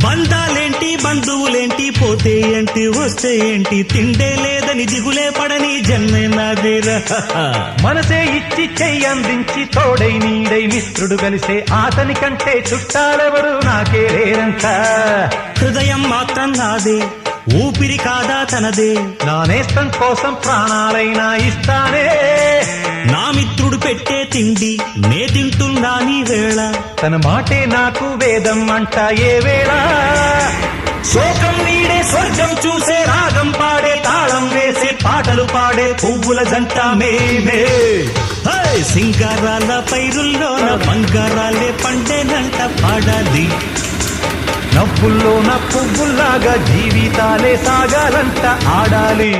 బంధాలేంటి బంధువులేంటి పోతే ఏంటి వస్తే ఏంటి తిండే లేదని దిగులే పడని జన్మే నాదేరా. మనసే ఇచ్చి చెయ్యందించి తోడై నీడై మిత్రుడు కలిసే అతని కంటే చుట్టాలెవరు నాకే లేరంట. హృదయం మాత్రం నాదే, ఊపిరి కాదా తనదే, నా నేస్తం కోసం ప్రాణాలైనా ఇస్తానే. నా మిత్రుడు పెట్టే తిండి నే తింటున్నా నీ వేళ, తన మాటే నాకు వేదం అంట ఏ వేళ. శోకం నీడే స్వర్గం చూసే రాగం పాడే తాళం వేసే పాటలు పాడే పువ్వుల జంట మేమే. సింగారాల పైరుల్లోన బంగారాలే పండేనంట పాడాలి. నవ్వుల్లోన పువ్వుల్లాగా జీవితాలే సాగాలంట ఆడాలి.